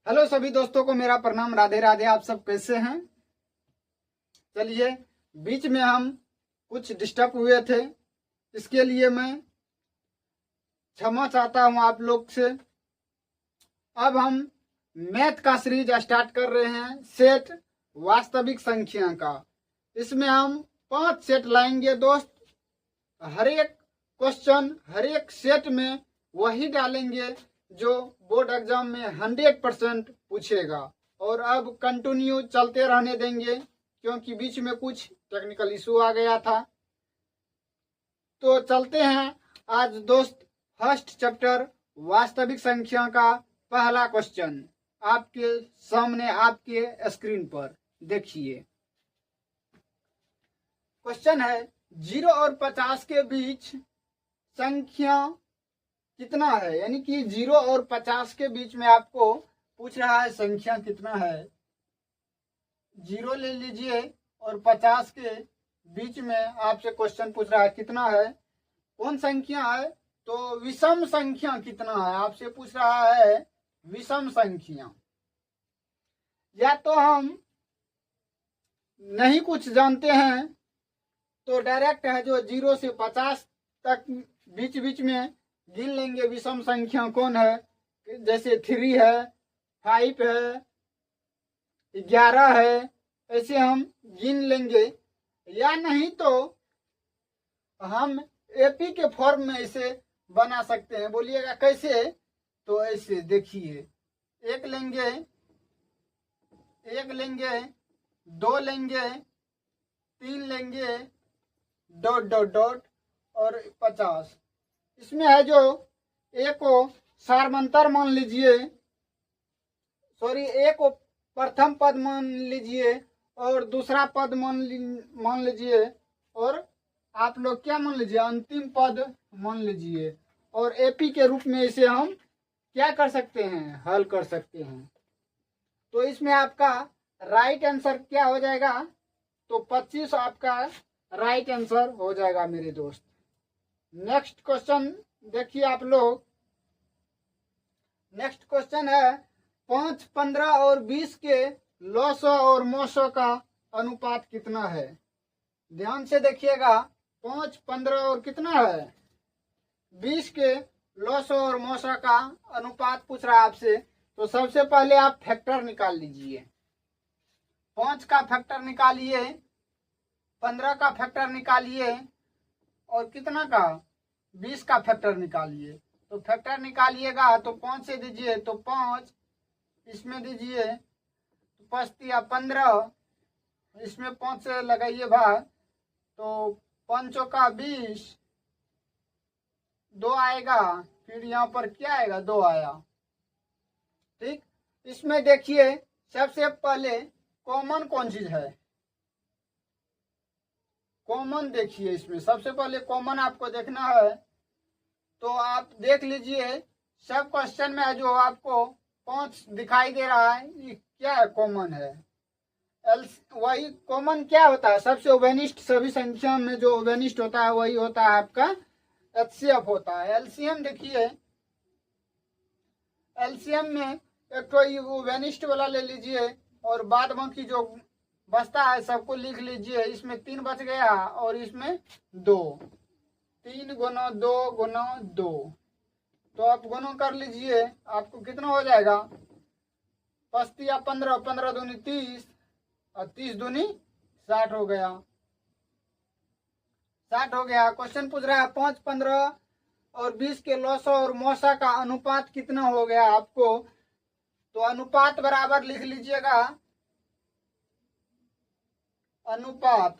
Hello सभी दोस्तों को मेरा प्रणाम। राधे राधे। आप सब कैसे हैं? चलिए, बीच में हम कुछ डिस्टर्ब हुए थे, इसके लिए मैं क्षमा चाहता हूं आप लोग से। अब हम मैथ का सीरीज स्टार्ट कर रहे हैं, सेट वास्तविक संख्या का। इसमें हम 5 सेट लाएंगे दोस्त। हर एक क्वेश्चन हर एक सेट में वही डालेंगे जो बोर्ड एग्जाम में 100% पूछेगा। और अब कंटिन्यू चलते रहने देंगे क्योंकि बीच में कुछ टेक्निकल इशू आ गया था। तो चलते हैं आज दोस्त। फर्स्ट चैप्टर वास्तविक संख्या का पहला क्वेश्चन आपके सामने, आपके स्क्रीन पर देखिए। क्वेश्चन है 0 और 50 के बीच संख्या कितना है, यानी कि 0 और 50 के बीच में आपको पूछ रहा है संख्या कितना है। 0 ले लीजिए और 50 के बीच में आपसे क्वेश्चन पूछ रहा है कितना है, कौन संख्या है। तो विषम संख्या कितना है आपसे पूछ रहा है, विषम संख्या। या तो हम नहीं कुछ जानते हैं तो डायरेक्ट है जो 0 से 50 तक बीच बीच में गिन लेंगे विषम संख्या कौन है। जैसे 3 है, 5 है, 11 है, ऐसे हम गिन लेंगे। या नहीं तो हम एपी के फॉर्म में इसे बना सकते हैं। बोलिएगा कैसे? तो ऐसे देखिए, 1 लेंगे, 2 लेंगे, 3 लेंगे, ... और 50। इसमें है जो ए को सारमंतर मान लीजिए, सॉरी, ए को प्रथम पद मान लीजिए और दूसरा पद मान लीजिए, और आप लोग क्या मान लीजिए, अंतिम पद मान लीजिए। और एपी के रूप में इसे हम क्या कर सकते हैं, हल कर सकते हैं। तो इसमें आपका राइट आंसर क्या हो जाएगा? तो 25 आपका राइट आंसर हो जाएगा मेरे दोस्त। नेक्स्ट क्वेश्चन देखिए आप लोग। नेक्स्ट क्वेश्चन है 5, 15 और 20 के लॉसो और मोसो का अनुपात कितना है। ध्यान से देखिएगा, 5, 15 और कितना है 20 के लॉसो और मोसो का अनुपात पूछ रहा है आपसे। तो सबसे पहले आप फैक्टर निकाल लीजिए। 5 का फैक्टर निकालिए, 15 का फैक्टर निकालिए और कितना का 20 का फैक्टर निकालिए। तो फैक्टर निकालिएगा तो 5 से दीजिए तो 5, इसमें दीजिए 5 या 15, इसमें 5 से लगाइए भाग, तो 5 का 20, 2 आएगा, फिर यहाँ पर क्या आएगा, 2 आया। ठीक, इसमें देखिए सबसे पहले कॉमन कौन चीज है, कॉमन देखिए। इसमें सबसे पहले कॉमन आपको देखना है। तो आप देख लीजिए सब क्वेश्चन में जो आपको 5 दिखाई दे रहा है, ये क्या है, कॉमन है। वही कॉमन क्या होता है, सबसे ओवेनिस्ट, सभी संख्या में जो ओवेनिस्ट होता है वही होता है आपका एचसीएफ होता है। एलसीएम देखिए, एलसीएम में एक तो ओवेनिस्ट वाला ले लीजिए और बाद बाकी जो बचता है सबको लिख लीजिए। इसमें 3 बच गया और इसमें 2, 3 गुना 2 गुना 2। तो आप गुना कर लीजिए, आपको कितना हो जाएगा, 5 या 15, 15 दूनी 30 और 30 दूनी 60 हो गया, 60 हो गया। क्वेश्चन पूछ रहा है 5, 15 और 20 के लॉसो और मोसा का अनुपात कितना हो गया आपको। तो अनुपात बराबर लिख लीजिएगा, अनुपात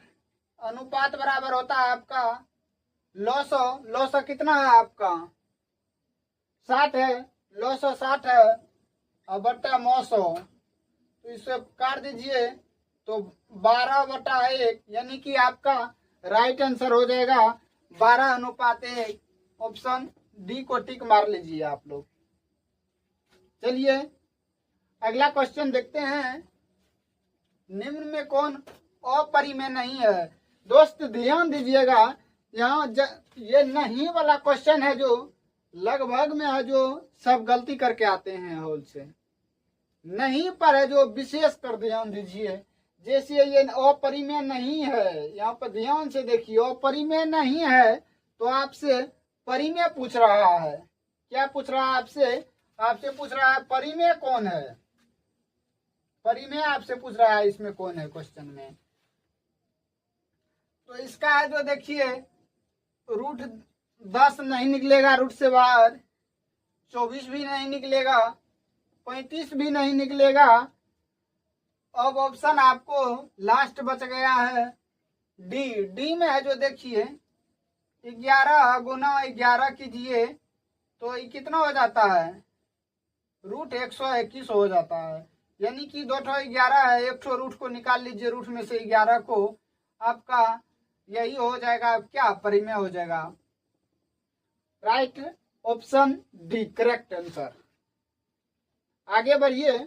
बराबर होता है आपका लॉसो कितना है आपका 60 है, लॉसो 60 है और बट्टा मोसो। तो इसे काट दीजिए तो 12/1, यानी कि आपका राइट आंसर हो जाएगा 12:1। ऑप्शन डी को टिक मार लीजिए आप लोग। चलिए अगला क्वेश्चन देखते हैं। निम्न में कौन अपरिमेय नहीं है। दोस्त ध्यान दीजिएगा, यहाँ ये नहीं वाला क्वेश्चन है जो लगभग में है जो सब गलती करके आते हैं हॉल से। नहीं पर है, जो विशेष कर ध्यान दीजिए। जैसे ये अपरिमेय नहीं है, यहाँ पर ध्यान से देखिए, अपरिमेय नहीं है तो आपसे परिमेय पूछ रहा है। क्या पूछ रहा है आपसे? आपसे पूछ रहा है परिमेय कौन है, परिमेय आपसे पूछ रहा है, इसमें कौन है क्वेश्चन में। तो इसका है जो देखिए, रूट 10 नहीं निकलेगा रूट से बाहर, 24 भी नहीं निकलेगा, 35 भी नहीं निकलेगा। अब ऑप्शन आपको लास्ट बच गया है डी। डी में है जो देखिए 11 गुना 11 कीजिए तो ये कितना हो जाता है, रूट 121 हो जाता है। यानी कि 2 ठो 11 है, एक ठो रूट को निकाल लीजिए, रूट में से 11 को, आपका यही हो जाएगा, क्या परिमेय हो जाएगा। Right option D correct answer. आगे बढ़िए,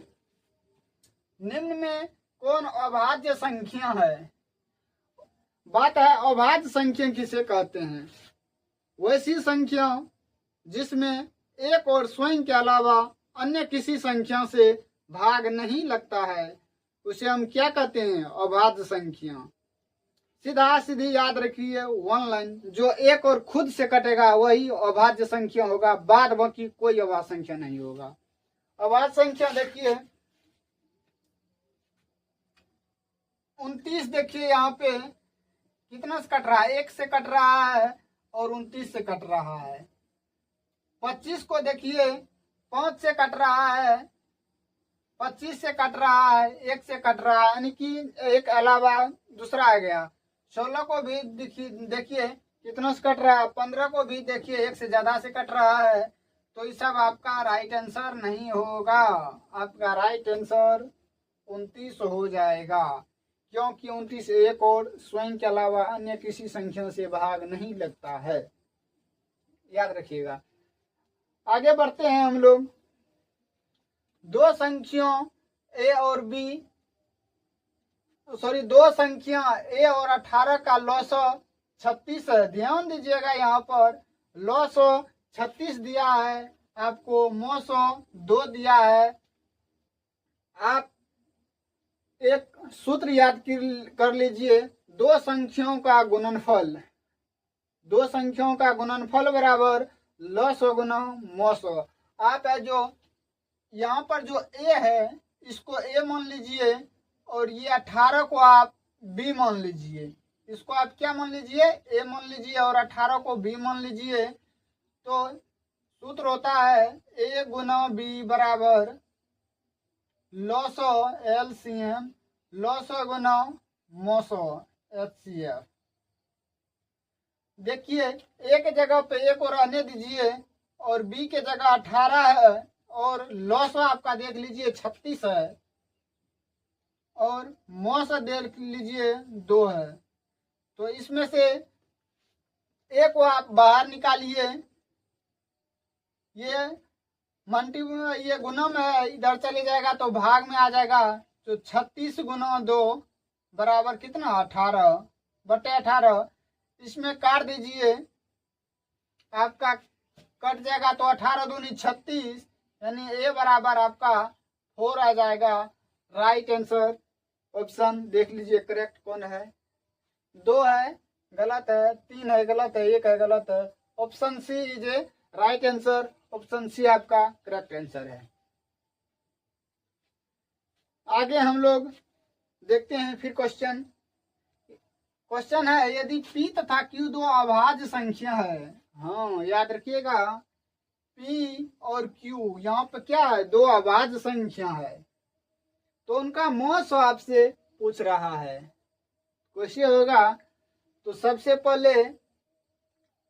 निम्न में कौन अभाज्य संख्या है। बात है अभाज्य संख्या किसे कहते हैं? वैसी संख्या जिसमें एक और स्वयं के अलावा अन्य किसी संख्या से भाग नहीं लगता है, उसे हम क्या कहते हैं? अभाज्य संख्या। सीधा सीधी याद रखिए, वन लाइन, जो एक और खुद से कटेगा वही अभाज्य संख्या होगा, बाद बाकी कोई अभाज्य संख्या नहीं होगा। अभाज्य संख्या देखिए 29 देखिए, यहाँ पे कितना से कट रहा है, 1 से कट रहा है और 29 से कट रहा है। 25 को देखिए 5 से कट रहा है, 25 से कट रहा है, 1 से कट रहा है, यानी कि एक अलावा दूसरा आ गया। 16 को भी देखिए कितना से कट रहा है, 15 को भी देखिए 1 से ज्यादा से कट रहा है। तो ये सब आपका राइट आंसर नहीं होगा, आपका राइट आंसर 29 हो जाएगा, क्योंकि 29 एक और स्वयं के अलावा अन्य किसी संख्या से भाग नहीं लगता है, याद रखिएगा। आगे बढ़ते हैं हम लोग। दो संख्या ए और बी, सॉरी, दो संख्या ए और 18 का लॉसो 36 है। ध्यान दीजिएगा, यहाँ पर लॉसो 36 दिया है आपको, मोसो 2 दिया है। आप एक सूत्र याद कर लीजिए, दो संख्याओं का गुणनफल, दो संख्याओं का गुणनफल बराबर लॉसो गुना मोसो। आप है जो यहाँ पर जो ए है इसको ए मान लीजिए और ये 18 को आप बी मान लीजिए। इसको आप क्या मान लीजिए? ए मान लीजिए और 18 को बी मान लीजिए। तो सूत्र होता है ए गुना बी बराबर लॉसो एलसीएम लॉसो गुना मोसो एचसीएफ। देखिए ए के जगह पे एक और आने दीजिए और बी के जगह 18 है और लॉसो आपका देख लीजिए 36 है और मोसो देख लीजिए 2 है। तो इसमें से एक को आप बाहर निकालिए, ये गुना में इधर चले जाएगा तो भाग में आ जाएगा। तो 36 गुना 2 बराबर कितना? 18 बटे 18। इसमें काट दीजिए, आपका कट जाएगा तो 18 दूनी 36, यानी ए बराबर आपका 4 आ जाएगा। राइट आंसर ऑप्शन देख लीजिए करेक्ट कौन है। 2 है गलत है, 3 है गलत है, 1 है गलत है। Option C is a right answer. Option C आपका करेक्ट आंसर है। आगे हम लोग देखते हैं फिर क्वेश्चन है, यदि P तथा Q दो अभाज्य संख्या है। हाँ याद रखिएगा, P और Q यहाँ पे क्या है? दो अभाज्य संख्या है। तो उनका मोस आपसे पूछ रहा है। क्वेश्चन होगा तो सबसे पहले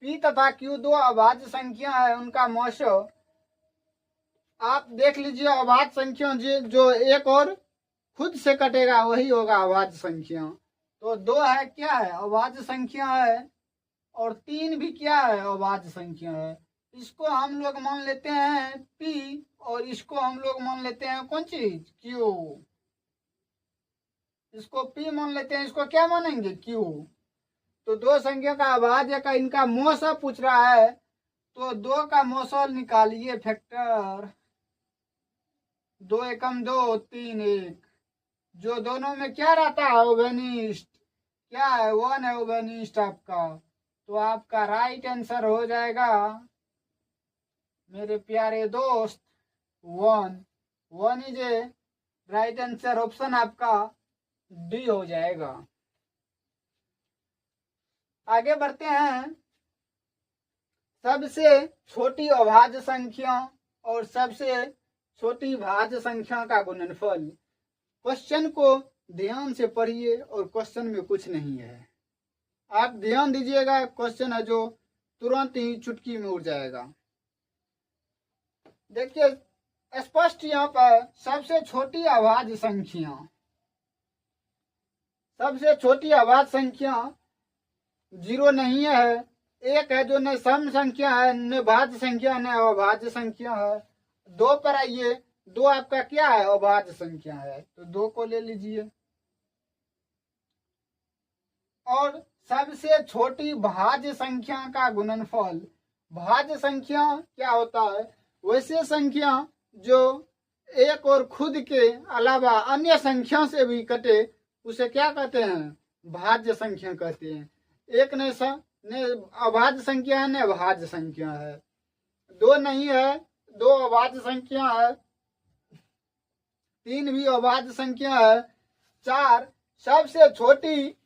P तथा Q दो अभाज्य संख्या है, उनका मोस आप देख लीजिए। अभाज्य संख्या जो एक और खुद से कटेगा वही होगा अभाज्य संख्या। तो 2 है क्या है? अभाज्य संख्या है। और 3 भी क्या है? अभाज्य संख्या है। इसको हम लोग मान लेते हैं P और इसको हम लोग मान लेते हैं कौन चीज? Q। इसको P मान लेते हैं, इसको क्या मानेंगे? Q। तो दो संख्या का अभाज्य का इनका मोसा पूछ रहा है, तो 2 का मोसा निकालिए फैक्टर। 2 एकम 2, 3 1, जो दोनों में क्या रहता है ओवेनिस्ट, क्या है 1 है ओवेनिस्ट आपका। तो आपका राइट आंसर हो जाएगा मेरे प्यारे दोस्त 1। 1 is a right answer, option आपका डी हो जाएगा। आगे बढ़ते हैं। सबसे छोटी अभाज्य संख्या और सबसे छोटी भाज्य संख्या का गुणनफल। क्वेश्चन को ध्यान से पढ़िए और क्वेश्चन में कुछ नहीं है, आप ध्यान दीजिएगा। क्वेश्चन है जो तुरंत ही चुटकी में उड़ जाएगा। देखिए स्पष्ट यहाँ पर सबसे छोटी अभाज्य संख्या, सबसे छोटी अभाज्य संख्या 0 नहीं है, 1 है जो न सम संख्या है, न भाज्य संख्या, न अभाज्य संख्या है। 2 पर आइए, 2 आपका क्या है अभाज्य संख्या है, तो 2 को ले लीजिए। और सबसे छोटी भाज्य संख्या का गुणनफल। भाज्य संख्या क्या होता है, वैसे संख्या जो एक और खुद के अलावा अन्य संख्या से भी कटे उसे क्या कहते हैं, भाज्य संख्या कहते हैं। एक ने अभाज्य संख्या है न भाज्य संख्या है। 2 नहीं है, 2 अभाज्य संख्या है, 3 भी अभाज्य संख्या है, 4 सबसे छोटी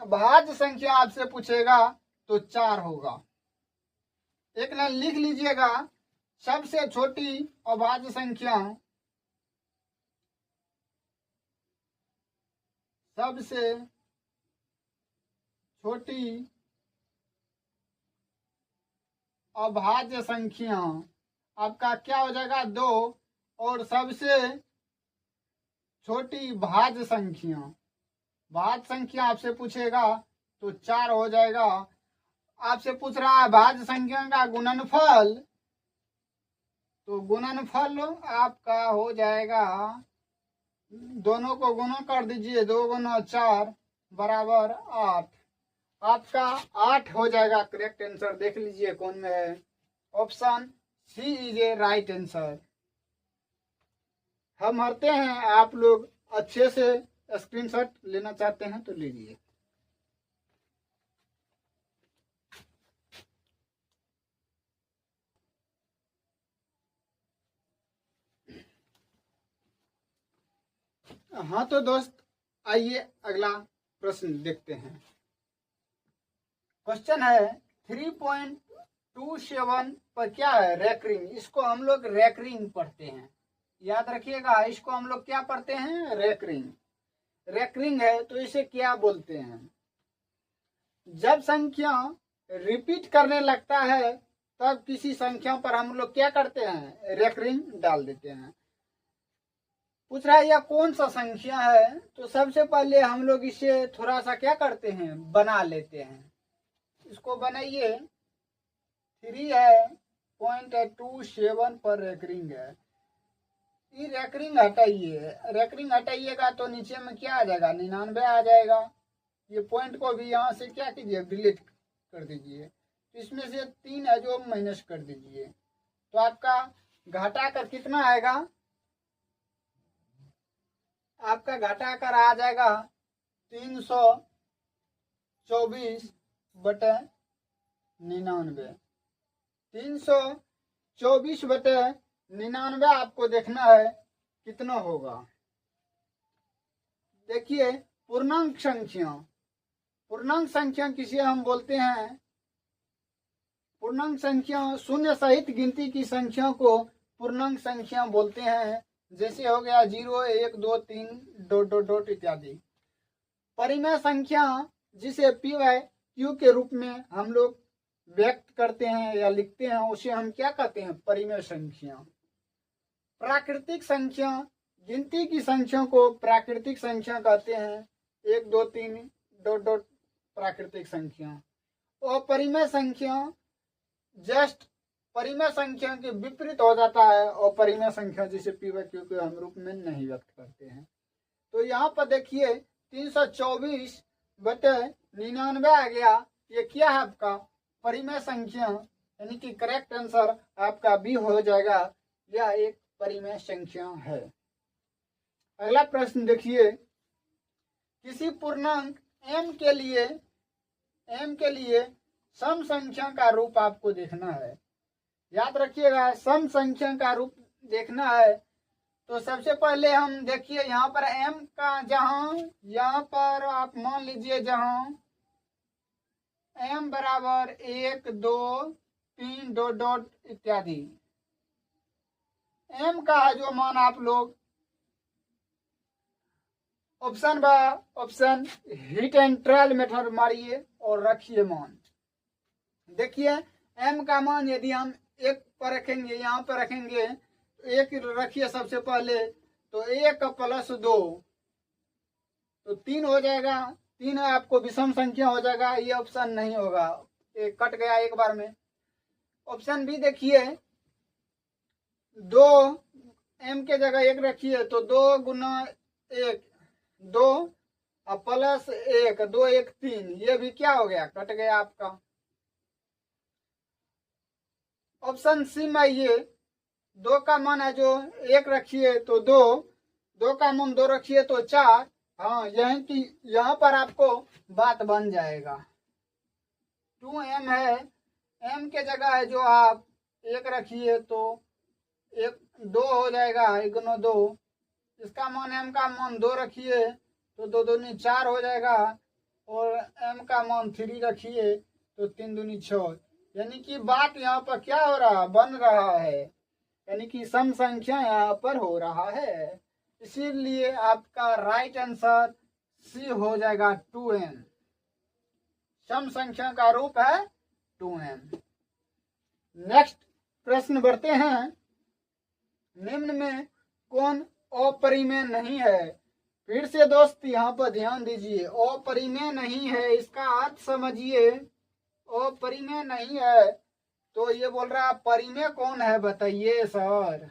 भाज्य संख्या आपसे पूछेगा तो 4 होगा। एक लाइन लिख लीजिएगा, सबसे छोटी अभाज्य संख्या, सबसे छोटी अभाज्य संख्या आपका क्या हो जाएगा 2, और सबसे छोटी भाज्य संख्या, भाज्य संख्या आपसे पूछेगा तो 4 हो जाएगा। आपसे पूछ रहा है भाज्य संख्या का गुणनफल, तो गुणनफल आपका हो जाएगा, दोनों को गुणा कर दीजिए, 2 गुना 4 बराबर 8। आपका 8 हो जाएगा करेक्ट आंसर। देख लीजिए कौन में है, option C is a right answer. हम हरते हैं, आप लोग अच्छे से स्क्रीनशॉट लेना चाहते हैं तो लीजिए। हाँ तो दोस्त आइए अगला प्रश्न देखते हैं। क्वेश्चन है 3.27 पर क्या है रेकरिंग। इसको हम लोग रेकरिंग पढ़ते हैं, याद रखिएगा। इसको हम लोग क्या पढ़ते हैं, रेकरिंग। रेकरिंग है तो इसे क्या बोलते हैं, जब संख्या रिपीट करने लगता है तब किसी संख्या पर हम लोग क्या करते हैं, रेकरिंग डाल देते हैं। पूछ रहा है यह कौन सा संख्या है, तो सबसे पहले हम लोग इसे थोड़ा सा क्या करते हैं, बना लेते हैं। इसको बनाइए, 3.27 पर रेकरिंग है। ये रेकरिंग हटाइए, रेकरिंग हटाइएगा तो नीचे में क्या आ जाएगा, 99 आ जाएगा। ये पॉइंट को भी यहाँ से क्या कीजिए, डिलीट कर दीजिए। तो इसमें से 3 है जो माइनस कर दीजिए, तो आपका घटा कर कितना आएगा, आपका घटा कर आ जाएगा 324/99। 324/99 आपको देखना है कितना होगा। देखिए पूर्णांक संख्या, पूर्णांक संख्या किसे हम बोलते हैं, पूर्णांक संख्या शून्य सहित गिनती की संख्या को पूर्णांक संख्या बोलते हैं। जैसे हो गया 0 1 2 3 ... इत्यादि। परिमेय संख्या जिसे पी वाई क्यू के रूप में हम लोग व्यक्त करते हैं या लिखते हैं, उसे हम क्या कहते हैं, परिमेय संख्या। प्राकृतिक संख्या, गिनती की संख्या को प्राकृतिक संख्या कहते हैं। 1 2 3 ... प्राकृतिक संख्या। और परिमेय संख्या जस्ट परिमेय संख्या के विपरीत हो जाता है, और परिमेय संख्या जिसे पी वाई क्यू के हम रूप में नहीं व्यक्त करते हैं। तो यहाँ पर देखिए 324/99 आ गया। ये क्या है आपका परिमेय संख्या, यानी कि करेक्ट आंसर आपका बी हो जाएगा। यह एक अपरिमेय संख्या है। अगला प्रश्न देखिए, किसी पूर्णांक m के लिए सम संख्या का रूप आपको देखना है। याद रखिएगा, सम संख्या का रूप देखना है तो सबसे पहले हम देखिए यहाँ पर m का, जहां यहाँ पर आप मान लीजिए जहां m बराबर 1 2 3 डॉट डॉट इत्यादि, m का जो मान आप लोग option hit and trial method मारिए और रखिए मान। देखिए m का मान यदि हम 1 पर रखेंगे, यहाँ पर रखेंगे, 1 रखिए सबसे पहले, तो 1 प्लस 2 तो 3 हो जाएगा। 3 आपको विषम संख्या हो जाएगा, ये ऑप्शन नहीं होगा, एक कट गया एक बार में। ऑप्शन बी देखिए, 2 m के जगह 1 रखिए तो 2 गुना 1 2 प्लस 1 2 1 3, ये भी क्या हो गया, कट गया आपका। ऑप्शन सी में ये 2 का मान है जो 1 रखिए तो 2 का मान 2 रखिए तो 4। हाँ, यही कि यहाँ पर आपको बात बन जाएगा। 2m है, m के जगह है जो आप 1 रखिए तो 1 2 हो जाएगा, 1 गुना 2, इसका मान m का मान 2 रखिए तो 2 दूनी 4 हो जाएगा, और m का मान 3 रखिए तो 3 दूनी 6। यानी कि बात यहाँ पर क्या हो रहा, बन रहा है, यानी कि सम संख्या यहाँ पर हो रहा है। इसीलिए आपका राइट आंसर सी हो जाएगा 2m। सम संख्या का रूप है 2m। नेक्स्ट प्रश्न बढ़ते हैं, निम्न में कौन अपरिमेय नहीं है। फिर से दोस्त यहाँ पर ध्यान दीजिए, अपरिमेय नहीं है, इसका अर्थ समझिए। अपरिमेय नहीं है तो ये बोल रहा है परिमेय कौन है, बताइए सर,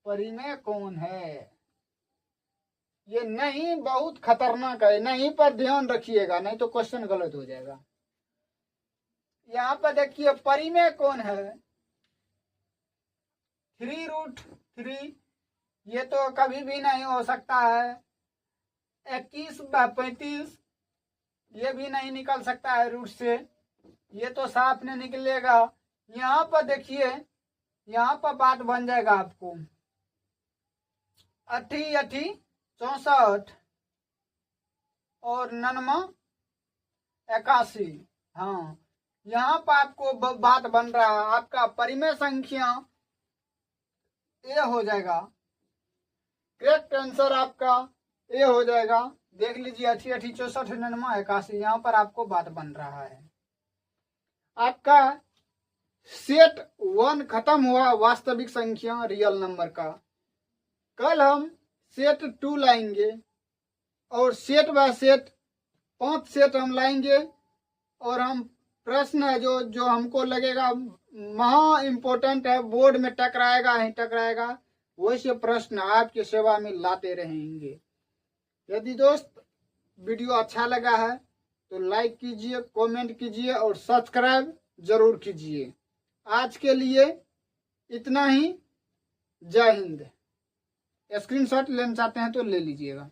परिमेय कौन है। ये नहीं बहुत खतरनाक है, नहीं पर ध्यान रखिएगा, नहीं तो क्वेश्चन गलत हो जाएगा। यहाँ पर देखिए परिमेय कौन है, 3√3, ये तो कभी भी नहीं हो सकता है। 21/35, ये भी नहीं निकल सकता है रूट से, ये तो साफ नहीं निकलेगा। यहाँ पर देखिए, यहाँ पर बात बन जाएगा आपको 80 64 और 99 81। हाँ, यहाँ पर आपको बात बन रहा है, आपका परिमेय संख्या ए हो जाएगा। करेक्ट आंसर आपका ए हो जाएगा। देख लीजिए 80 64 99 81, यहाँ पर आपको बात बन रहा है। आपका सेट 1 खत्म हुआ, वास्तविक संख्या रियल नंबर का। कल हम सेट 2 लाएंगे और सेट बाय सेट 5 सेट हम लाएंगे, और हम प्रश्न है जो हमको लगेगा महा इम्पोर्टेंट है, बोर्ड में टकराएगा ही टकराएगा, वैसे प्रश्न आपकी सेवा में लाते रहेंगे। यदि दोस्त वीडियो अच्छा लगा है तो लाइक कीजिए, कमेंट कीजिए और सब्सक्राइब जरूर कीजिए। आज के लिए इतना ही। जय हिंद। स्क्रीनशॉट लेना चाहते हैं तो ले लीजिएगा।